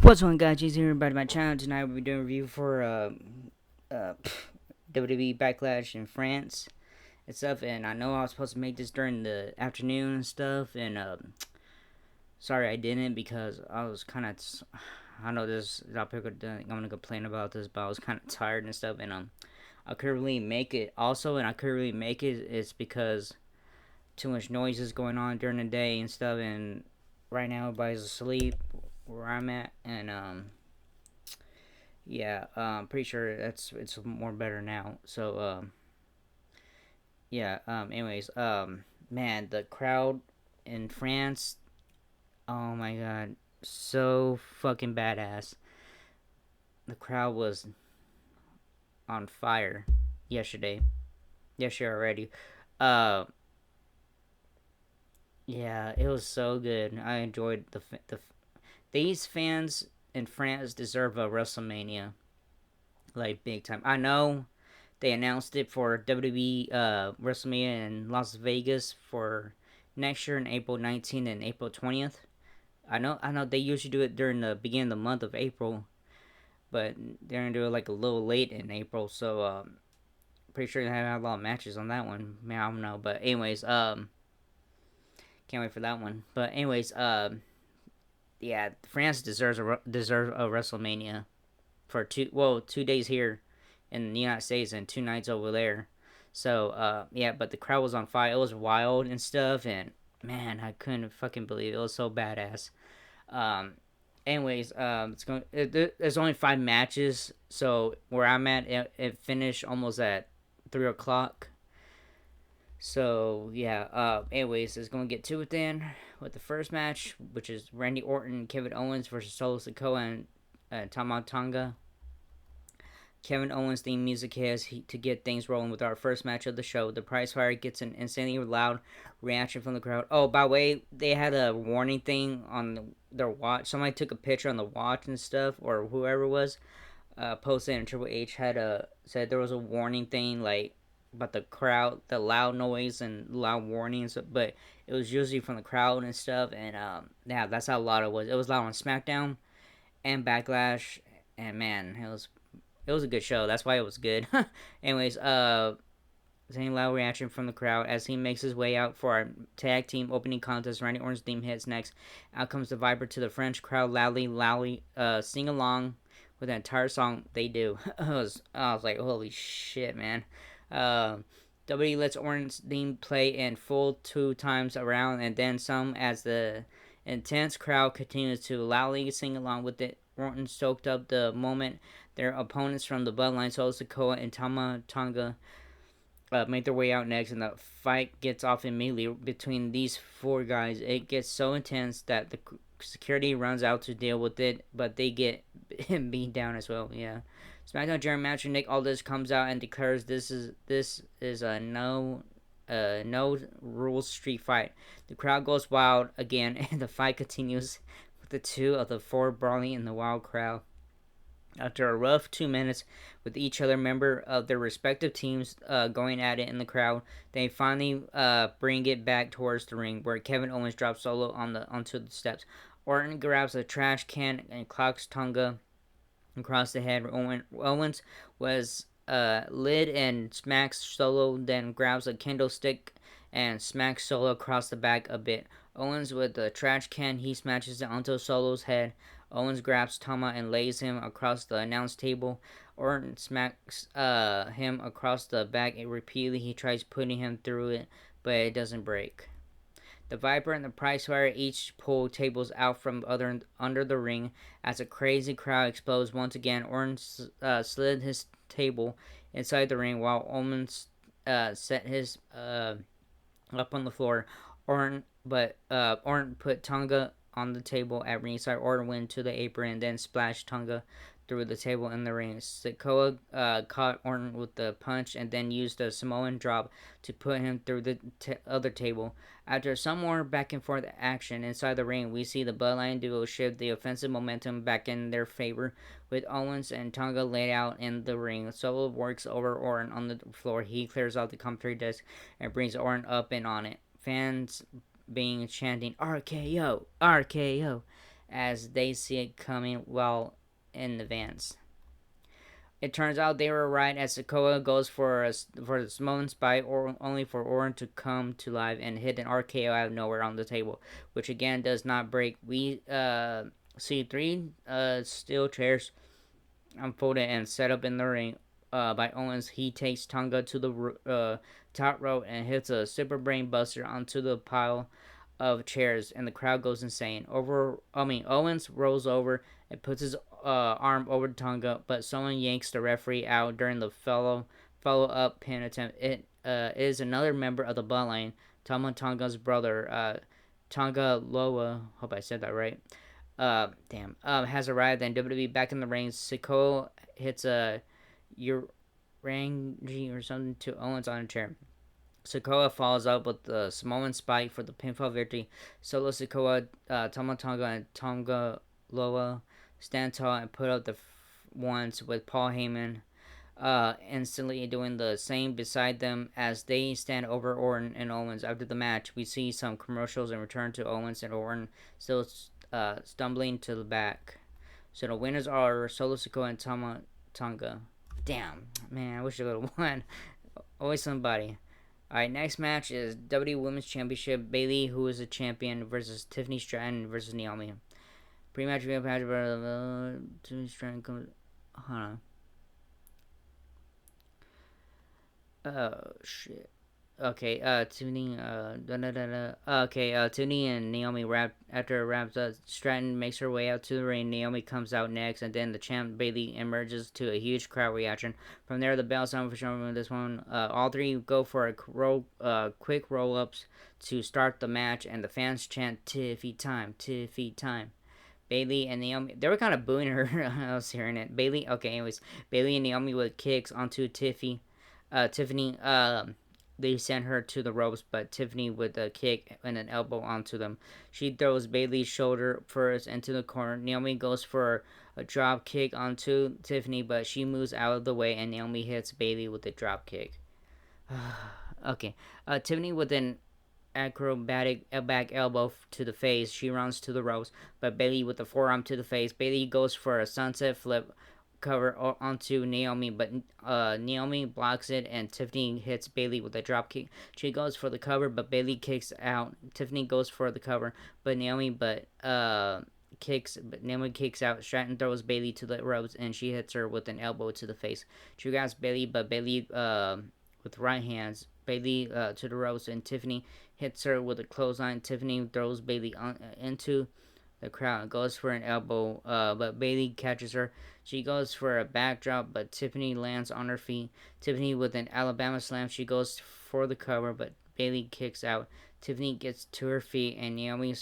What's going on, guys? Jason here back to my channel. Tonight we'll be doing a review for uh, WWE Backlash in France and stuff. And I know I was supposed to make this during the afternoon and stuff. And sorry I didn't because I was kind of. I know this. A lot of people are gonna complain about this, but I was kind of tired and stuff. And I couldn't really make it. Also, and I couldn't really make it. It's because too much noise is going on during the day and stuff. And right now everybody's asleep where I'm at. And yeah, I'm pretty sure it's more better now. So yeah. Anyways, man, the crowd in France. Oh my god, so fucking badass. The crowd was on fire yesterday. Yesterday already. Uh, yeah, it was so good. I enjoyed these fans in France deserve a WrestleMania, like big time. I know they announced it for WWE WrestleMania in Las Vegas for next year in April 19th and April 20th. I know they usually do it during the beginning of the month of April, but they're gonna do it like a little late in April. So pretty sure they have a lot of matches on that one. Man, I don't know, but anyways, can't wait for that one. But anyways, yeah, France deserves a WrestleMania for 2 days here in the United States and 2 nights over there. So yeah, but the crowd was on fire. It was wild and stuff, and man, I couldn't fucking believe it. It was so badass. Um, anyways, there's only 5 matches, so where I'm at, it finished almost at 3 o'clock. So yeah. Anyways, let's gonna get to it then with the first match, which is Randy Orton and Kevin Owens versus Solo Sikoa and Tama Tonga. Kevin Owens' theme music has to get things rolling with our first match of the show. The prize fire gets an insanely loud reaction from the crowd. Oh, by the way, they had a warning thing on their watch. Somebody took a picture on the watch and stuff, or whoever it was, posted, and Triple H had said there was a warning thing, like about the crowd, the loud noise and loud warnings, but it was usually from the crowd and stuff. And yeah, that's how loud it was. It was loud on SmackDown and Backlash, and man, it was a good show. That's why it was good. Anyways, same loud reaction from the crowd as he makes his way out for our tag team opening contest. Randy Orton's theme hits next. Out comes the Viper to the French crowd loudly, sing along with the entire song. They do. I was like, holy shit, man. WWE lets Orton's theme play in full 2 times around and then some as the intense crowd continues to loudly sing along with it. Orton soaked up the moment. Their opponents from the Bloodline, Solo Sikoa and Tama Tonga, make their way out next, and the fight gets off immediately between these 4 guys. It gets so intense that the security runs out to deal with it, but they get beat down as well. Yeah. SmackDown General Manager Nick Aldis comes out and declares this is a no rules street fight. The crowd goes wild again, and the fight continues with the 2 of the 4 brawling in the wild crowd. After a rough 2 minutes with each other member of their respective teams going at it in the crowd, they finally bring it back towards the ring, where Kevin Owens drops Solo onto the steps. Orton grabs a trash can and clocks Tonga across the head. Owens was lid and smacks Solo, then grabs a kendo stick and smacks Solo across the back a bit. Owens with the trash can, he smashes it onto Solo's head. Owens grabs Tama and lays him across the announce table. Orton smacks him across the back and repeatedly. He tries putting him through it, but it doesn't break. The Viper and the Price Fire each pull tables out from under the ring as a crazy crowd explodes once again. Orton slid his table inside the ring while Owens set his up on the floor. Orton put Tonga on the table at ringside. Orton went to the apron and then splashed Tonga through the table in the ring. Sikoa caught Orton with the punch and then used a Samoan drop to put him through the other table. After some more back and forth action inside the ring, we see the Bloodline duo shift the offensive momentum back in their favor with Owens and Tonga laid out in the ring. Solo works over Orton on the floor. He clears out the commentary desk and brings Orton up and on it. Fans being chanting RKO, RKO as they see it coming well in advance. It turns out they were right as Sokoa goes for the Samoan spike, or only for Orin to come to life and hit an RKO out of nowhere on the table, which again does not break. We see three steel chairs unfolded and set up in the ring by Owens. He takes Tonga to the top rope and hits a super brain buster onto the pile of chairs, and the crowd goes insane. Owens rolls over and puts his arm over Tonga, but someone yanks the referee out during the follow up pin attempt. It is another member of the Bloodline, Tonga's brother, Tonga Loa. Hope I said that right. Has arrived, and WWE back in the ring. Sikoa hits a Urangi or something to Owens on a chair. Sikoa follows up with the Samoan spike for the pinfall victory. Solo Sikoa, Tama Tonga, and Tonga Loa stand tall and put up the ones with Paul Heyman instantly doing the same beside them as they stand over Orton and Owens. After the match, we see some commercials and return to Owens and Orton still stumbling to the back. So the winners are Solo Sikoa and Tama Tonga. Damn, man, I wish I would have won. Always somebody. Alright, next match is WWE Women's Championship. Bayley, who is a champion, versus Tiffany Stratton versus Naomi. Pre-match, we have Tiffany Stratton comes. Hold on. Oh shit. Okay, Tiffany, Okay, Tiffany and Naomi after it wraps up. Stratton makes her way out to the ring. Naomi comes out next, and then the champ Bayley emerges to a huge crowd reaction. From there, the bell sound for showing this one. All three go for quick roll ups to start the match, and the fans chant "Tiffy time, Tiffy time." Bayley and Naomi, they were kind of booing her. I was hearing it. Anyways, Bayley and Naomi with kicks onto Tiffany. They sent her to the ropes, but Tiffany with a kick and an elbow onto them. She throws Bayley's shoulder first into the corner. Naomi goes for a drop kick onto Tiffany, but she moves out of the way, and Naomi hits Bayley with a drop kick. Okay, Tiffany with an acrobatic back elbow to the face. She runs to the ropes, but Bayley with the forearm to the face. Bayley goes for a sunset flip cover onto Naomi, but Naomi blocks it, and Tiffany hits Bayley with a drop kick. She goes for the cover, but Bayley kicks out. Tiffany goes for the cover, but Naomi kicks out. Stratton throws Bayley to the ropes, and she hits her with an elbow to the face. She grabs Bayley, but Bayley with right hands. Bayley to the ropes, and Tiffany hits her with a clothesline. Tiffany throws Bayley into the crowd, goes for an elbow, but Bayley catches her. She goes for a backdrop, but Tiffany lands on her feet. Tiffany with an Alabama slam. She goes for the cover, but Bayley kicks out. Tiffany gets to her feet, and Naomi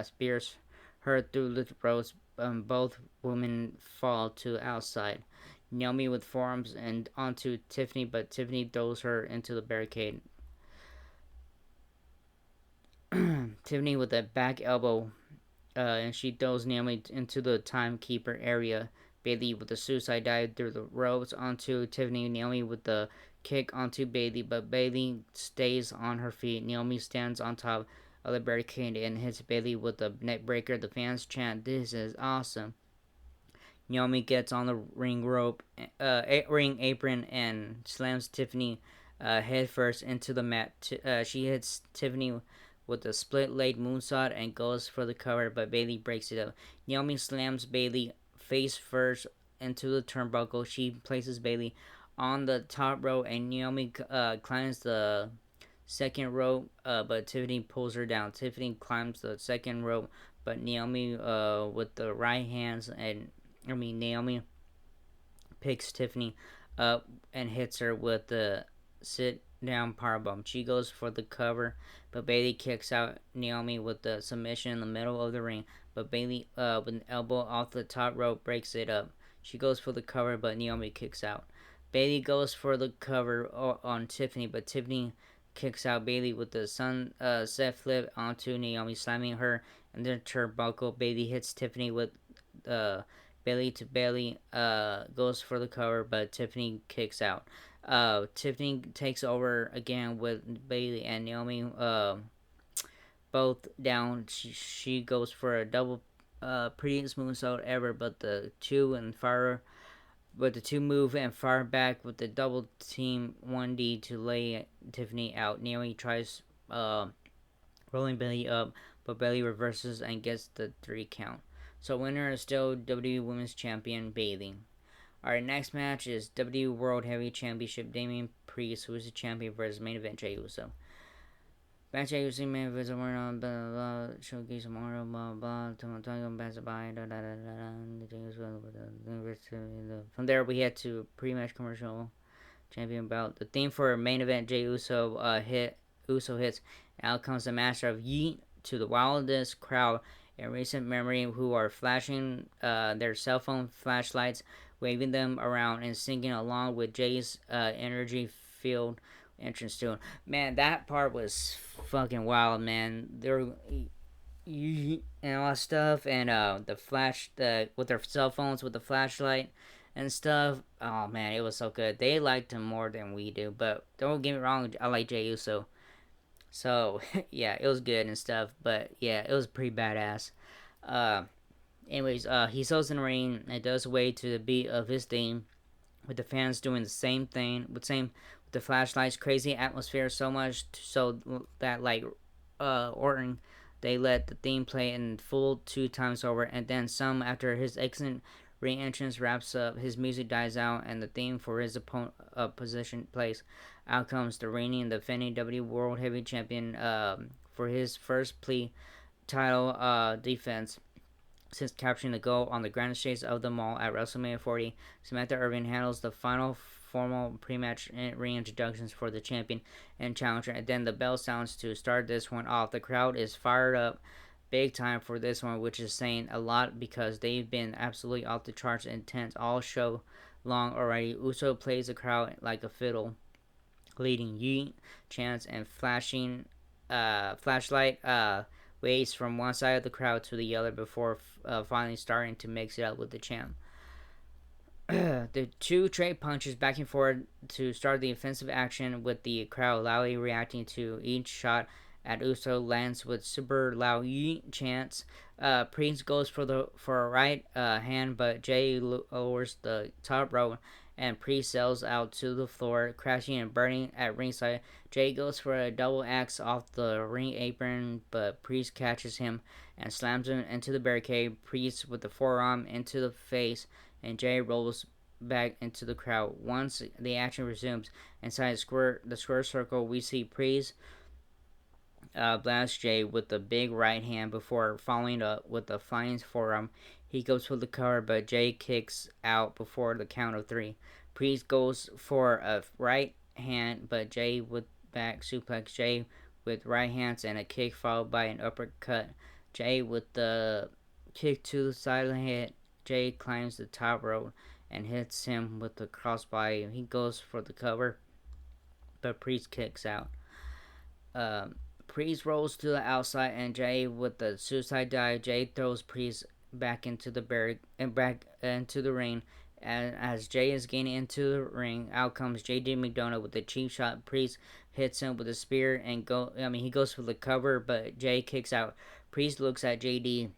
spears her through the ropes. Both women fall to the outside. Naomi with forearms and onto Tiffany, but Tiffany throws her into the barricade. Tiffany with a back elbow, and she throws Naomi into the timekeeper area. Bayley with the suicide dive through the ropes onto Tiffany. Naomi with the kick onto Bayley, but Bayley stays on her feet. Naomi stands on top of the barricade and hits Bayley with the neck breaker. The fans chant, "This is awesome." Naomi gets on the ring apron, and slams Tiffany head first into the mat. She hits Tiffany with a split leg moonsault and goes for the cover, but Bayley breaks it up. Naomi slams Bayley face first into the turnbuckle. She places Bayley on the top rope, and Naomi climbs the second rope, but Tiffany pulls her down. Tiffany climbs the second rope, but Naomi with the right hands Naomi picks Tiffany up and hits her with the sit down powerbomb. She goes for the cover, but Bayley kicks out Naomi with the submission in the middle of the ring. But Bayley, with an elbow off the top rope, breaks it up. She goes for the cover, but Naomi kicks out. Bayley goes for the cover on Tiffany, but Tiffany kicks out Bayley with the sunset flip onto Naomi, slamming her in the turnbuckle. Bayley hits Tiffany with Bayley to Bayley, goes for the cover, but Tiffany kicks out. Tiffany takes over again with Bayley and Naomi both down. She goes for a double prettiest moonsault ever, but the two move and fire back with the double team 1D to lay Tiffany out. Naomi tries uh, rolling Bailey up, but Bailey reverses and gets the 3 count. So winner is still WWE Women's Champion Bailey. Our next match is WWE World Heavy Championship Damian Priest, who is the champion, versus main event Jey Uso. Match Jey Uso main event blah blah blah, showcase tomorrow blah blah, time pass by From there we head to pre-match commercial champion bout. The theme for main event Jey Uso Uso hits. Out comes the master of Yeet to the wildest crowd in recent memory, who are flashing their cell phone flashlights, waving them around and singing along with Jay's energy filled entrance to it. Man, that part was fucking wild, man. They're and all that stuff, and the flash, the with their cell phones with the flashlight and stuff. Oh man, it was so good. They liked him more than we do, but don't get me wrong, I like Jey Uso. So yeah, it was good and stuff, but yeah, it was pretty badass. Uh, he sells in the ring and does away to the beat of his theme, with the fans doing the same thing with the flashlights. Crazy atmosphere, so much so that like Orton, they let the theme play in full 2 times over, and then some after his excellent re-entrance wraps up. His music dies out, and the theme for his position plays. Out comes the reigning and defending WWE World Heavy Champion for his first plea title defense since capturing the gold on the grandest stage of them all at WrestleMania 40. Samantha Irvin handles the final formal pre-match reintroductions for the champion and challenger, and then the bell sounds to start this one off. The crowd is fired up big time for this one, which is saying a lot because they've been absolutely off the charts intense all show long already. Uso plays the crowd like a fiddle, leading yeet chants and flashing flashlight waves from one side of the crowd to the other before finally starting to mix it up with the chant. The two trade punches back and forth to start the offensive action, with the crowd loudly reacting to each shot at Uso lands with super loud yeet chants. Priest goes for a right hand, but Jay lowers the top rope and Priest sails out to the floor, crashing and burning at ringside. Jay goes for a double axe off the ring apron, but Priest catches him and slams him into the barricade. Priest with the forearm into the face, and Jay rolls back into the crowd. Once the action resumes inside the square circle, we see Priest blast Jay with the big right hand before following up with a flying forearm. He goes for the cover, but Jay kicks out before the count of 3. Priest goes for a right hand, but Jay with back suplex Jay with right hands and a kick followed by an uppercut. Jay with the kick to the side of the head. Jay climbs the top rope and hits him with the crossbody. He goes for the cover, but Priest kicks out. Priest rolls to the outside, and Jay with the suicide dive. Jay throws Priest back into the back into the ring. And as Jay is getting into the ring, out comes JD McDonough with a cheap shot. Priest hits him with a spear and he goes for the cover, but Jay kicks out. Priest looks at JD,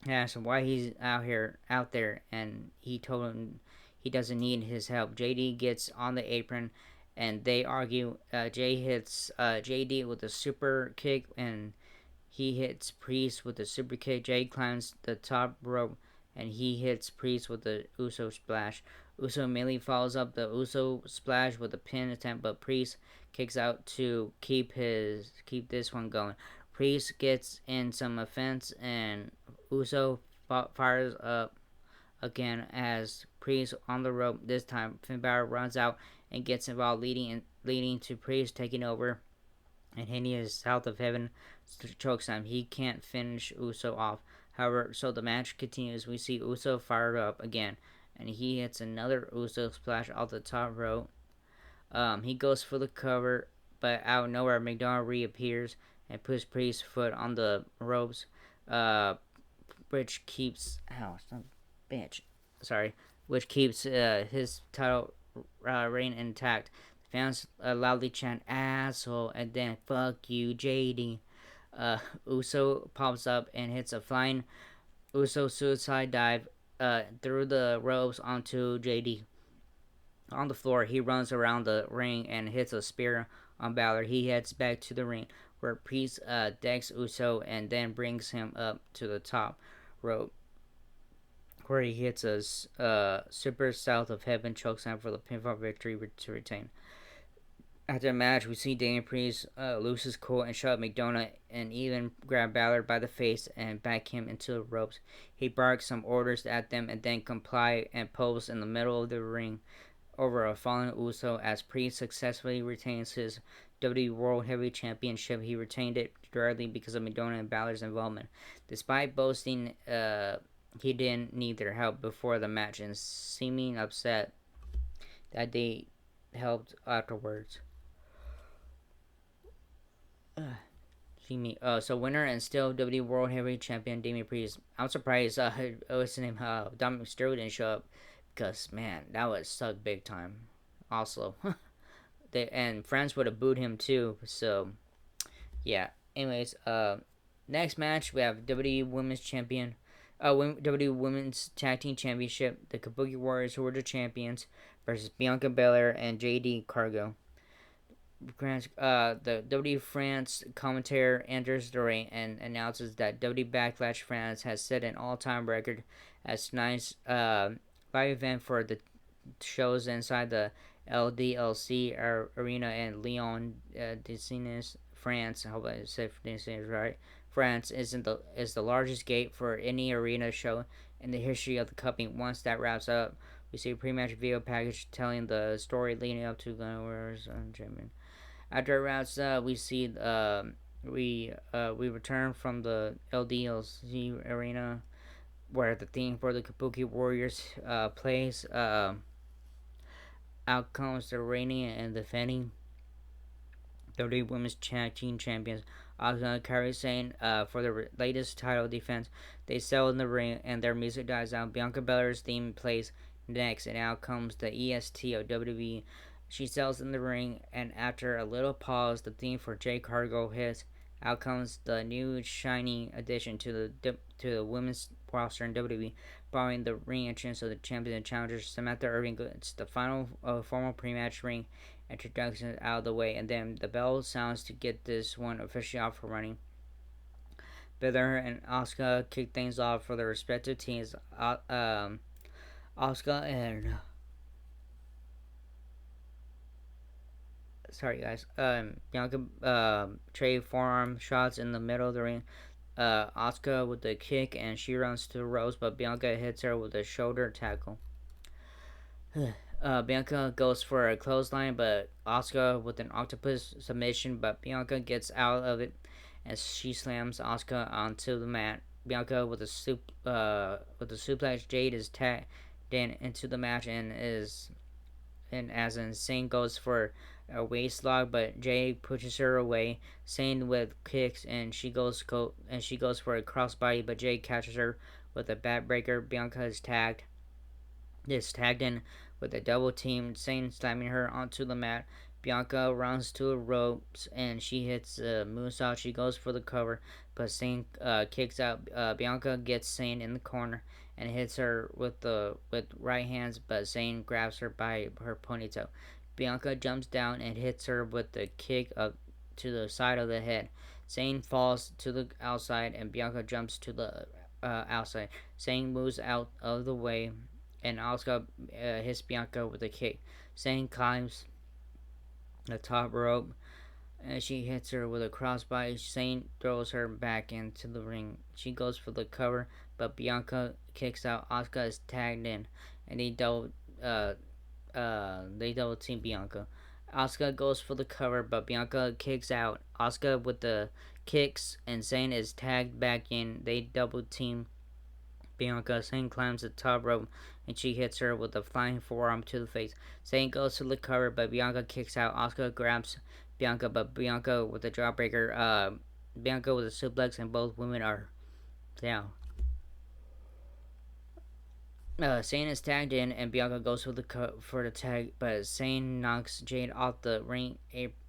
asks him why he's out there, and he told him he doesn't need his help. JD gets on the apron and they argue. Jay hits JD with a super kick, and he hits Priest with a super kick. Jay climbs the top rope, and he hits Priest with the Uso splash. Uso immediately follows up the Uso splash with a pin attempt, but Priest kicks out to keep this one going. Priest gets in some offense, and Uso fires up again as Priest on the rope. This time, Finn Balor runs out and gets involved, leading to Priest taking over and hitting his South of Heaven chokeslam. He can't finish Uso off. However, so the match continues. We see Uso fired up again, and he hits another Uso splash off the top rope. He goes for the cover, but out of nowhere, McDonald reappears and puts Priest's foot on the ropes, which keeps bitch, sorry, which keeps his title reign intact. The fans loudly chant "asshole" and then "fuck you, JD." Uso pops up and hits a flying Uso suicide dive through the ropes onto JD. On the floor, he runs around the ring and hits a spear on Balor. He heads back to the ring where Priest decks Uso and then brings him up to the top rope where he hits a super south of heaven chokeslam for the pinfall victory to retain. After the match, we see Damian Priest lose his cool and shove McDonough and even grab Balor by the face and back him into the ropes. He barks some orders at them and then comply and pose in the middle of the ring over a fallen Uso as Priest successfully retains his WWE World Heavyweight Championship. He retained it directly because of McDonough and Balor's involvement. Despite boasting he didn't need their help before the match and seeming upset that they helped afterwards. See me. So winner and still WWE World Heavyweight Champion Damian Priest. I'm surprised. What's his name? Dominic Mysterio didn't show up because man, that would suck big time. Also, they and friends would have booed him too. So yeah. Anyways, next match we have WWE Women's Champion. WWE Women's Tag Team Championship. The Kabuki Warriors, who were the champions, versus Bianca Belair and JD Cargo. The WWE France commentator enters the ring and announces that WWE Backlash France has set an all-time record as tonight's live event for the shows inside the LDLC arena in Lyon, France. I hope I said this right. France is the largest gate for any arena show in the history of the company. Once that wraps up, we see a pre-match video package telling the story leading up to the Warriors Champion. After it wraps up, we see we return from the LDLC arena where the theme for the Kabuki Warriors plays. Out comes the reigning and defending WWE Women's Tag Team Champions, Asuka and Kairi Sane, for the latest title defense. They settle in the ring and their music dies out. Bianca Belair's theme plays next, and out comes the EST of WWE. She sells in the ring, and after a little pause, the theme for Jade Cargo hits. Out comes the new shiny addition to the women's roster in WWE, following the ring entrance of the champions and challengers. Samantha Irving gets the final formal pre-match ring introduction out of the way, and then the bell sounds to get this one officially off and running. Belair and Asuka kick things off for their respective teams. Asuka and sorry guys, Bianca trade forearm shots in the middle of the ring. Asuka with the kick and she runs to the ropes, but Bianca hits her with a shoulder tackle. Bianca goes for a clothesline, but Asuka with an octopus submission, but Bianca gets out of it as she slams Asuka onto the mat. Bianca with a suplex. Jade is tagged into the match and as Insane goes for a waist lock, but Jay pushes her away. Sane with kicks and she goes for a crossbody, but Jay catches her with a backbreaker. Bianca is tagged in with a double team. Sane slamming her onto the mat. Bianca runs to the ropes and she hits a moonsault. She goes for the cover, but Sane kicks out. Bianca gets Sane in the corner and hits her with right hands, but Sane grabs her by her ponytail. Bianca jumps down and hits her with the kick up to the side of the head. Sane falls to the outside and Bianca jumps to the outside. Sane moves out of the way and Asuka hits Bianca with a kick. Sane climbs the top rope and she hits her with a crossbody. Sane throws her back into the ring. She goes for the cover, but Bianca kicks out. Asuka is tagged in, and they double team Bianca. Asuka goes for the cover, but Bianca kicks out. Asuka with the kicks, and Sane is tagged back in. They double team Bianca. Sane climbs the top rope, and she hits her with a flying forearm to the face. Sane goes to the cover, but Bianca kicks out. Asuka grabs Bianca, but Bianca with a jawbreaker. Bianca with a suplex, and both women are down. Sane is tagged in, and Bianca goes for the tag, but Sane knocks Jade off the ring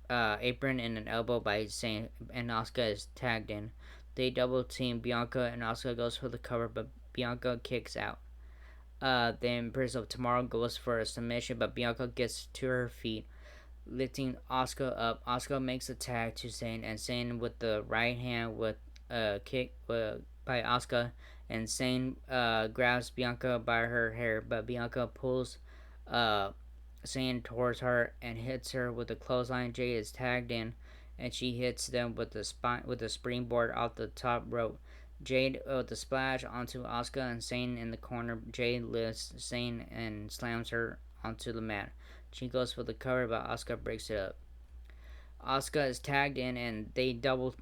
apron in an elbow by Sane, and Asuka is tagged in. They double team Bianca, and Asuka goes for the cover, but Bianca kicks out. Then Prince of Tomorrow goes for a submission, but Bianca gets to her feet, lifting Asuka up. Asuka makes a tag to Zayn, and Zayn with the right hand with a kick by Asuka, and Zayn grabs Bianca by her hair, but Bianca pulls uh, Zayn towards her and hits her with a clothesline. Jade is tagged in, and she hits them with the springboard off the top rope. Jade with the splash onto Asuka and Zayn in the corner. Jade lifts Zayn and slams her onto the mat. She goes for the cover, but Asuka breaks it up. Asuka is tagged in, and they double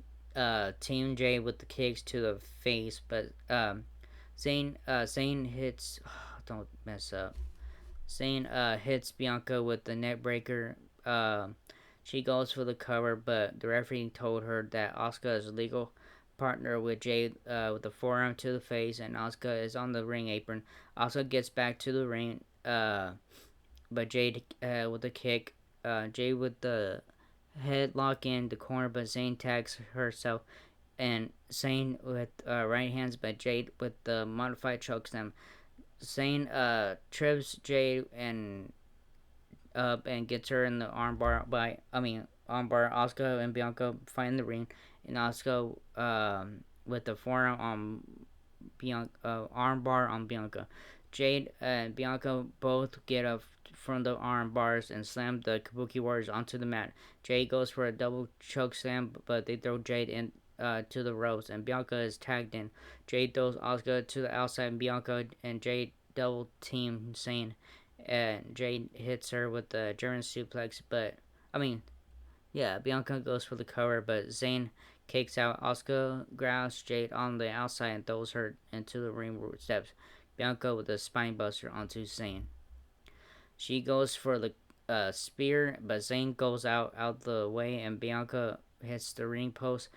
team Jade with the kicks to the face, but Zayn hits. Don't mess up. Zayn hits Bianca with the neck breaker. She goes for the cover, but the referee told her that Asuka is a legal partner with Jade with the forearm to the face, and Asuka is on the ring apron. Asuka gets back to the ring, but Jade with the kick. Jade with the headlock in the corner, but Zayn tags herself, and Zayn with right hands, but Jade with the modified chokeslam. Zayn trips Jade and up and gets her in the armbar armbar. Asuka and Bianca fight in the ring, and Asuka with the forearm on Bianca, armbar on Bianca. Jade and Bianca both get up from the arm bars and slam the Kabuki Warriors onto the mat. Jade goes for a double choke slam, but they throw Jade in to the ropes, and Bianca is tagged in. Jade throws Asuka to the outside, and Bianca and Jade double team Zayn, and Jade hits her with the German suplex. Bianca goes for the cover, but Zayn kicks out. Asuka grabs Jade on the outside and throws her into the ring steps. Bianca with a spine buster onto Zayn. She goes for the spear, but Zayn goes out the way, and Bianca hits the ring post.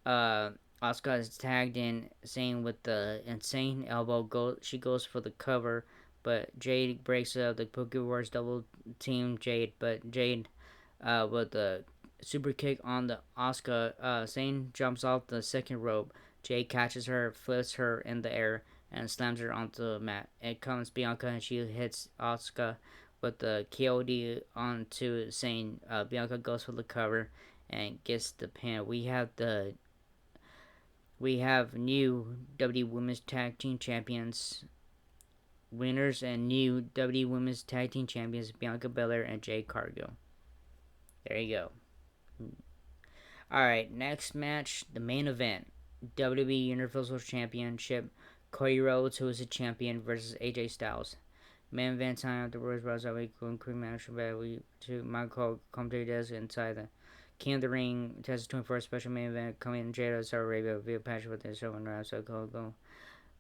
Asuka is tagged in, Zayn with the insane elbow. She goes for the cover, but Jade breaks up. The Poké Wars double team Jade, but Jade with the super kick on the Asuka. Zayn jumps off the second rope. Jade catches her, flips her in the air, and slams her onto the mat. It comes Bianca, and she hits Asuka with the KOD onto Zayn. Bianca goes for the cover and gets the pin. We have new WWE Women's Tag Team Champions winners and new WWE Women's Tag Team Champions Bianca Belair and Jade Cargill. There you go. Alright, next match, the main event. WWE Universal Championship. Cody Rhodes, who is a champion, versus AJ Styles. Main event time afterwards, Ross Away, quick match, we to Michael come to desk inside the King of the Ring, Texas 24 special main event, coming in Jada, Saudi Arabia, via patch with this show and rap, so go.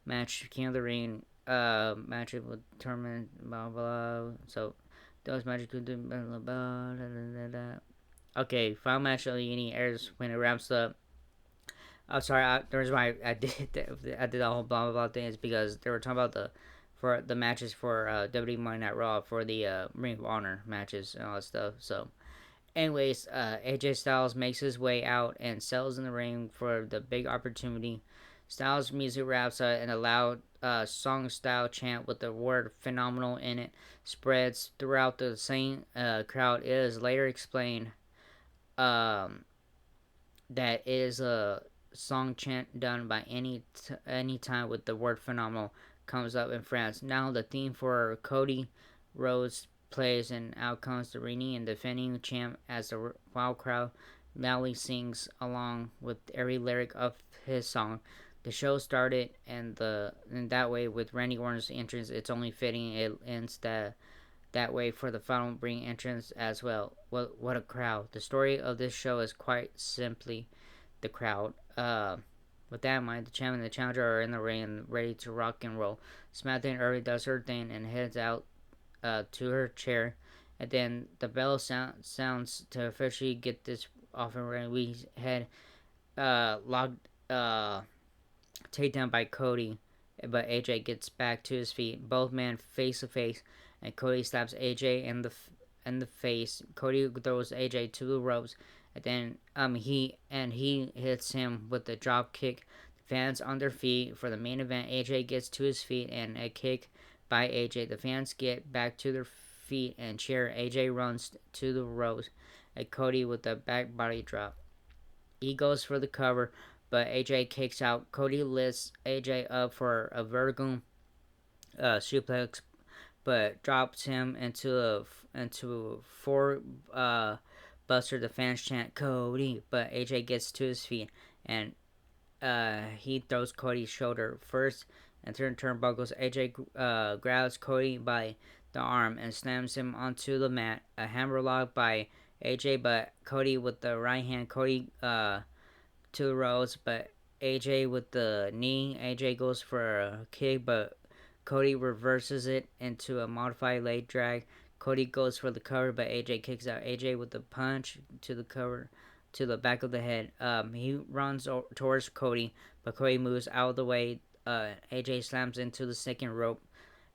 Match, King of the Ring, match with tournament, blah blah. So, those matches could do blah blah blah. Okay, final match of the evening airs when it wraps up. I'm sorry. The reason why I did the whole blah blah blah thing is because they were talking about the matches for WWE Monday Night Raw for the Ring of Honor matches and all that stuff. So, anyways, AJ Styles makes his way out and settles in the ring for the big opportunity. Styles' music raps and a loud song style chant with the word phenomenal in it spreads throughout the same crowd. It is later explained that it is a song chant done by any time with the word phenomenal comes up in France. Now the theme for Cody Rhodes plays, and out comes the reigning and defending champ as the wild crowd loudly sings along with every lyric of his song. The show started in that way with Randy Orton's entrance. It's only fitting it ends that way for the final ring entrance as well. What a crowd. The story of this show is quite simply the crowd. With that in mind, the champ and the challenger are in the ring and ready to rock and roll. Samantha Irving does her thing and heads out to her chair, and then the bell sounds to officially get this off and running. We had logged takedown by Cody, but AJ gets back to his feet. Both men face to face, and Cody slaps AJ in the face. Cody throws AJ to the ropes, and then he hits him with the drop kick, Fans on their feet for the main event. AJ gets to his feet and a kick by AJ. The fans get back to their feet and cheer. AJ runs to the ropes at Cody with a back body drop. He goes for the cover, but AJ kicks out. Cody lifts AJ up for a vertical suplex, but drops him into four buster. The fans chant Cody, but AJ gets to his feet and he throws Cody's shoulder first and third turnbuckles. AJ grabs Cody by the arm and slams him onto the mat. A hammerlock by AJ, but Cody with the right hand. Cody to the ropes, but AJ with the knee. AJ goes for a kick, but Cody reverses it into a modified leg drag. Cody goes for the cover, but AJ kicks out. AJ with the punch to the cover to the back of the head. He runs towards Cody, but Cody moves out of the way. AJ slams into the second rope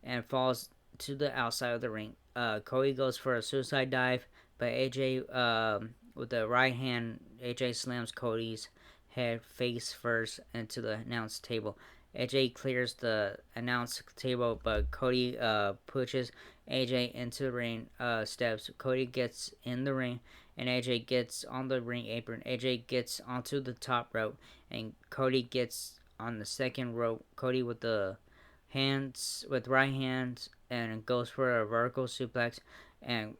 and falls to the outside of the ring. Cody goes for a suicide dive, but AJ with the right hand, AJ slams Cody's head face first into the announce table. AJ clears the announce table, but Cody pushes AJ into the ring steps. Cody gets in the ring, and AJ gets on the ring apron. AJ gets onto the top rope, and Cody gets on the second rope. Cody with the right hands, and goes for a vertical suplex.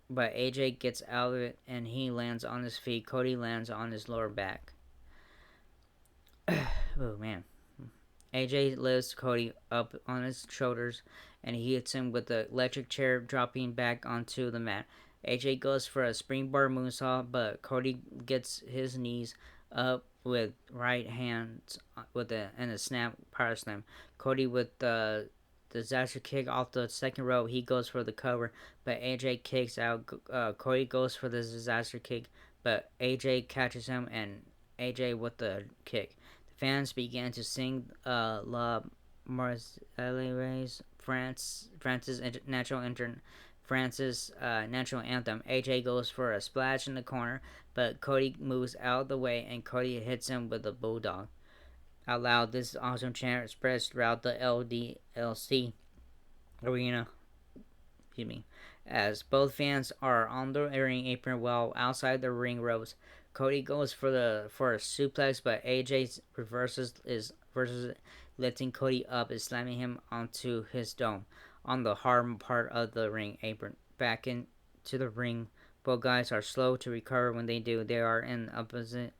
But AJ gets out of it, and he lands on his feet. Cody lands on his lower back. Oh man. AJ lifts Cody up on his shoulders and he hits him with the electric chair, dropping back onto the mat. AJ goes for a springboard moonsault, but Cody gets his knees up with right hands and a snap power slam. Cody with the disaster kick off the second rope. He goes for the cover, but AJ kicks out. Cody goes for the disaster kick, but AJ catches him and AJ with the kick. Fans began to sing La Marseillaise, France's national anthem. AJ goes for a splash in the corner, but Cody moves out of the way and Cody hits him with a bulldog. Out loud, this awesome chant spreads throughout the LDLC arena. Excuse me. As both fans are on the ring apron while outside the ring ropes. Cody goes for a suplex, but AJ reverses it, lifting Cody up and slamming him onto his dome on the hard part of the ring apron. Back into the ring, both guys are slow to recover. When they do, they are in opposing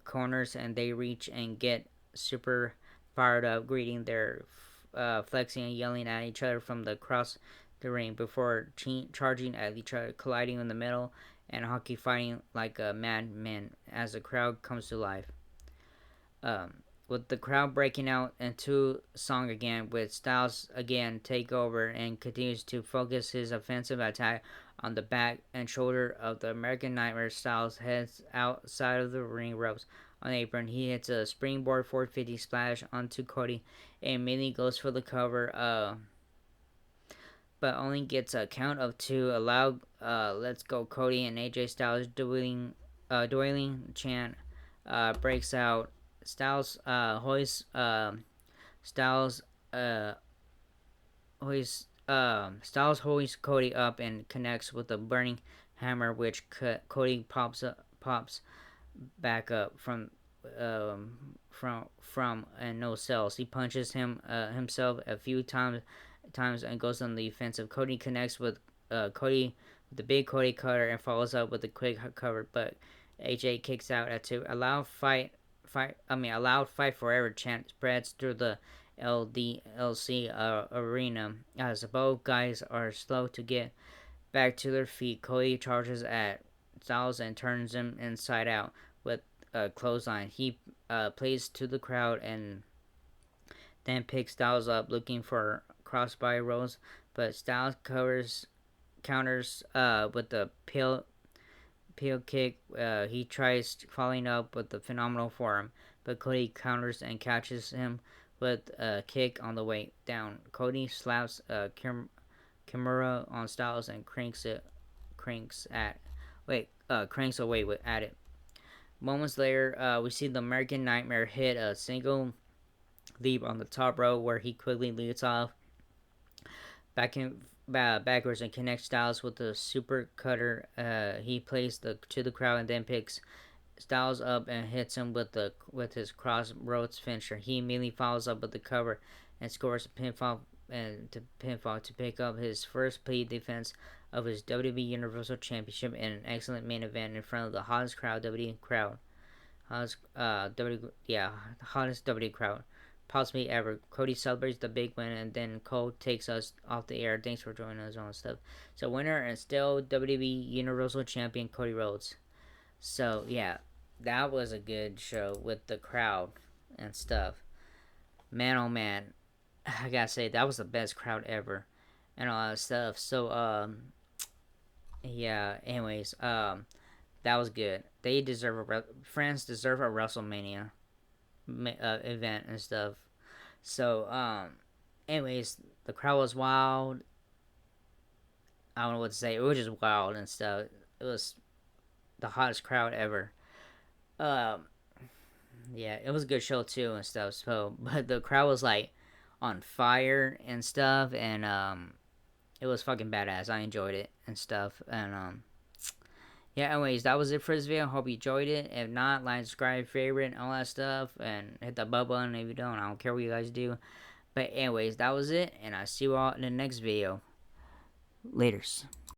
corners, and they reach and get super fired up, greeting their flexing and yelling at each other from across the ring before charging at each other, colliding in the middle, and hockey fighting like a madman as the crowd comes to life. With the crowd breaking out into song again, with Styles again take over and continues to focus his offensive attack on the back and shoulder of the American Nightmare. Styles heads outside of the ring ropes on the apron. He hits a springboard 450 splash onto Cody and immediately goes for the cover. But only gets a count of two. A loud "Let's Go Cody" and AJ Styles dueling chant breaks out. Styles hoists Cody up and connects with a burning hammer, which Cody pops back up from and no cells. He punches himself a few times and goes on the offensive. Cody connects with Cody with the big Cody cutter and follows up with a quick cover, but AJ kicks out at two. A loud fight forever chant spreads through the LDLC arena as both guys are slow to get back to their feet. Cody charges at Styles and turns him inside out with a clothesline. He plays to the crowd and then picks Styles up looking for crossbody rolls, but Styles counters with the peel kick. He tries following up with the phenomenal forearm, but Cody counters and catches him with a kick on the way down. Cody slaps Kimura on Styles and cranks away at it. Moments later, we see the American Nightmare hit a single leap on the top rope where he quickly leads off backwards and connects Styles with the super cutter. He plays to the crowd and then picks Styles up and hits him with his crossroads finisher. He immediately follows up with the cover and scores a pinfall to pick up his first plea defense of his WWE Universal Championship in an excellent main event in front of the hottest crowd WWE crowd. Hottest WWE crowd possibly ever. Cody celebrates the big win, and then Cole takes us off the air. Thanks for joining us on stuff. So winner and still WWE Universal Champion Cody Rhodes. So yeah, that was a good show with the crowd and stuff. Man, oh man, I gotta say that was the best crowd ever, and all that stuff. So yeah. Anyways, that was good. They deserve France deserve a WrestleMania event and stuff. So anyways, the crowd was wild. I don't know what to say. It was just wild and stuff. It was the hottest crowd ever. Um, yeah, it was a good show too and stuff. So, but the crowd was like on fire and stuff, and it was fucking badass. I enjoyed it and stuff, and yeah. Anyways, that was it for this video. Hope you enjoyed it. If not, like, subscribe, favorite, all that stuff, and hit the bell button if you don't. I don't care what you guys do. But anyways, that was it, and I'll see you all in the next video. Laters.